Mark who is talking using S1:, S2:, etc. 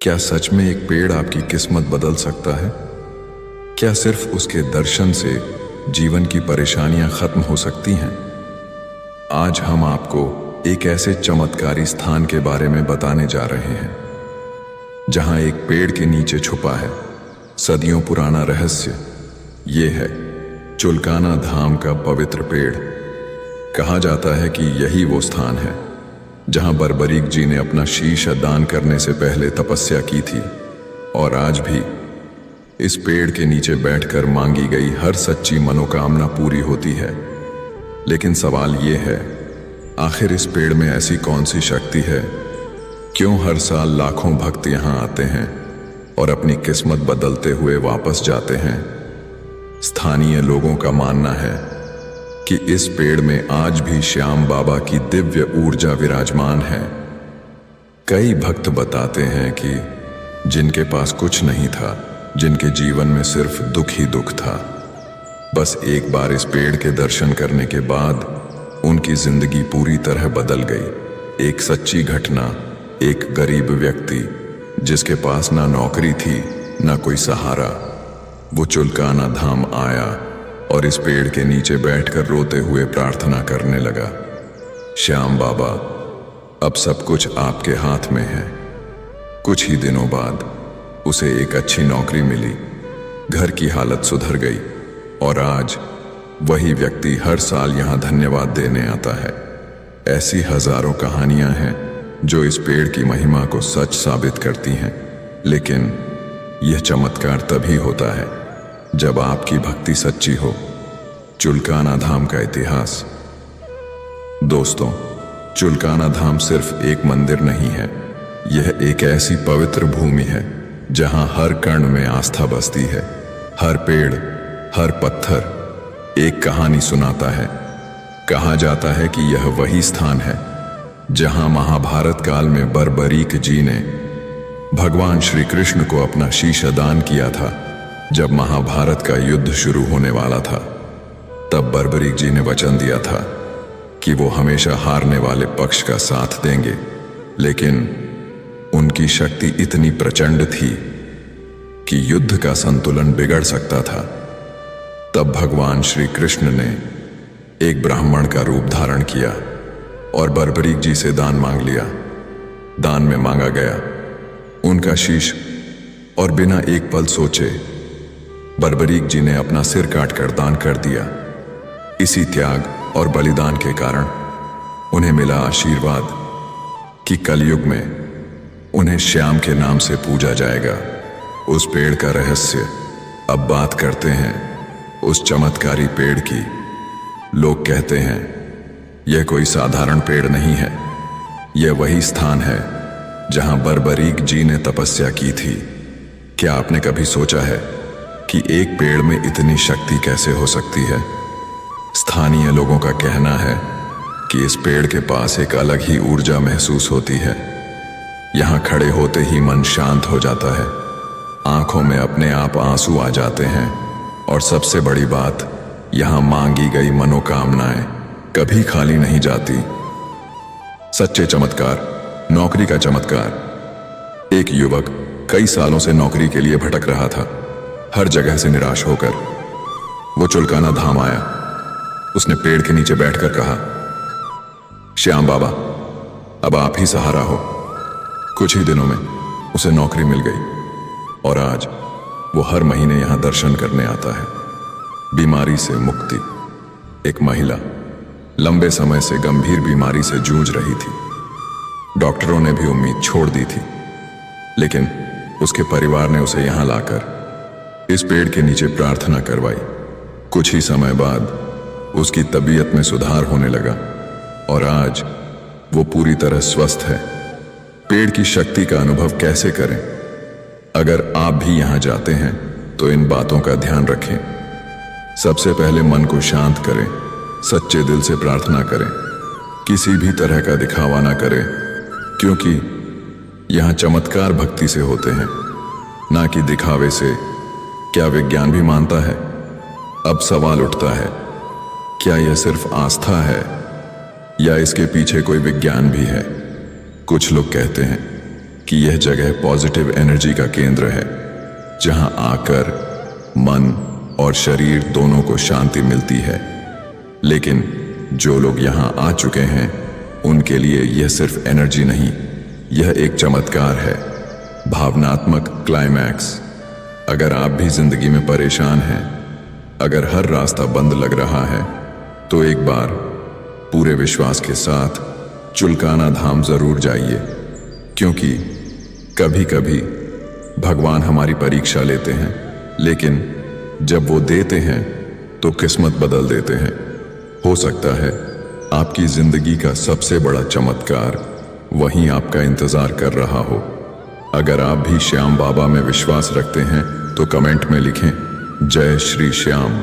S1: क्या सच में एक पेड़ आपकी किस्मत बदल सकता है? क्या सिर्फ उसके दर्शन से जीवन की परेशानियां खत्म हो सकती हैं? आज हम आपको एक ऐसे चमत्कारी स्थान के बारे में बताने जा रहे हैं जहां एक पेड़ के नीचे छुपा है सदियों पुराना रहस्य। ये है चुलकाना धाम का पवित्र पेड़। कहा जाता है कि यही वो स्थान है जहां बर्बरीक जी ने अपना शीश दान करने से पहले तपस्या की थी, और आज भी इस पेड़ के नीचे बैठकर मांगी गई हर सच्ची मनोकामना पूरी होती है। लेकिन सवाल ये है, आखिर इस पेड़ में ऐसी कौन सी शक्ति है? क्यों हर साल लाखों भक्त यहाँ आते हैं और अपनी किस्मत बदलते हुए वापस जाते हैं? स्थानीय लोगों का मानना है कि इस पेड़ में आज भी श्याम बाबा की दिव्य ऊर्जा विराजमान है। कई भक्त बताते हैं कि जिनके पास कुछ नहीं था, जिनके जीवन में सिर्फ दुख ही दुख था, बस एक बार इस पेड़ के दर्शन करने के बाद उनकी जिंदगी पूरी तरह बदल गई। एक सच्ची घटना, एक गरीब व्यक्ति जिसके पास ना नौकरी थी ना कोई सहारा, वो चुलकाना धाम आया और इस पेड़ के नीचे बैठकर रोते हुए प्रार्थना करने लगा, श्याम बाबा, अब सब कुछ आपके हाथ में है। कुछ ही दिनों बाद उसे एक अच्छी नौकरी मिली, घर की हालत सुधर गई और आज वही व्यक्ति हर साल यहाँ धन्यवाद देने आता है। ऐसी हजारों कहानियां हैं जो इस पेड़ की महिमा को सच साबित करती हैं, लेकिन यह चमत्कार तभी होता है जब आपकी भक्ति सच्ची हो। चुलकाना धाम का इतिहास। दोस्तों, चुलकाना धाम सिर्फ एक मंदिर नहीं है, यह एक ऐसी पवित्र भूमि है जहां हर कण में आस्था बसती है। हर पेड़, हर पत्थर एक कहानी सुनाता है। कहा जाता है कि यह वही स्थान है जहां महाभारत काल में बर्बरीक जी ने भगवान श्री कृष्ण को अपना शीश दान किया था। जब महाभारत का युद्ध शुरू होने वाला था, तब बर्बरीक जी ने वचन दिया था कि वो हमेशा हारने वाले पक्ष का साथ देंगे, लेकिन उनकी शक्ति इतनी प्रचंड थी कि युद्ध का संतुलन बिगड़ सकता था। तब भगवान श्री कृष्ण ने एक ब्राह्मण का रूप धारण किया और बर्बरीक जी से दान मांग लिया। दान में मांगा गया उनका शीश, और बिना एक पल सोचे बर्बरीक जी ने अपना सिर काटकर दान कर दिया। इसी त्याग और बलिदान के कारण उन्हें मिला आशीर्वाद कि कलयुग में उन्हें श्याम के नाम से पूजा जाएगा। उस पेड़ का रहस्य। अब बात करते हैं उस चमत्कारी पेड़ की। लोग कहते हैं यह कोई साधारण पेड़ नहीं है, यह वही स्थान है जहां बर्बरीक जी ने तपस्या की थी। क्या आपने कभी सोचा है कि एक पेड़ में इतनी शक्ति कैसे हो सकती है? स्थानीय लोगों का कहना है कि इस पेड़ के पास एक अलग ही ऊर्जा महसूस होती है। यहां खड़े होते ही मन शांत हो जाता है, आंखों में अपने आप आंसू आ जाते हैं, और सबसे बड़ी बात, यहां मांगी गई मनोकामनाएं कभी खाली नहीं जाती। सच्चे चमत्कार। नौकरी का चमत्कार। एक युवक कई सालों से नौकरी के लिए भटक रहा था। हर जगह से निराश होकर वो चुलकाना धाम आया। उसने पेड़ के नीचे बैठकर कहा, श्याम बाबा, अब आप ही सहारा हो। कुछ ही दिनों में उसे नौकरी मिल गई और आज वो हर महीने यहां दर्शन करने आता है। बीमारी से मुक्ति। एक महिला लंबे समय से गंभीर बीमारी से जूझ रही थी। डॉक्टरों ने भी उम्मीद छोड़ दी थी, लेकिन उसके परिवार ने उसे यहां लाकर इस पेड़ के नीचे प्रार्थना करवाई। कुछ ही समय बाद उसकी तबीयत में सुधार होने लगा और आज वो पूरी तरह स्वस्थ है। पेड़ की शक्ति का अनुभव कैसे करें? अगर आप भी यहां जाते हैं तो इन बातों का ध्यान रखें। सबसे पहले मन को शांत करें, सच्चे दिल से प्रार्थना करें, किसी भी तरह का दिखावा ना करें, क्योंकि यहां चमत्कार भक्ति से होते हैं, ना कि दिखावे से। क्या विज्ञान भी मानता है? अब सवाल उठता है, क्या यह सिर्फ आस्था है या इसके पीछे कोई विज्ञान भी है? कुछ लोग कहते हैं कि कि यह जगह पॉजिटिव एनर्जी का केंद्र है, जहां आकर मन और शरीर दोनों को शांति मिलती है। लेकिन जो लोग यहां आ चुके हैं उनके लिए यह सिर्फ एनर्जी नहीं, यह एक चमत्कार है, भावनात्मक क्लाइमैक्स। अगर आप भी जिंदगी में परेशान हैं, अगर हर रास्ता बंद लग रहा है, तो एक बार पूरे विश्वास के साथ चुलकाना धाम जरूर जाइए, क्योंकि कभी कभी भगवान हमारी परीक्षा लेते हैं, लेकिन जब वो देते हैं तो किस्मत बदल देते हैं। हो सकता है आपकी जिंदगी का सबसे बड़ा चमत्कार वहीं आपका इंतजार कर रहा हो। अगर आप भी श्याम बाबा में विश्वास रखते हैं तो कमेंट में लिखें, जय श्री श्याम।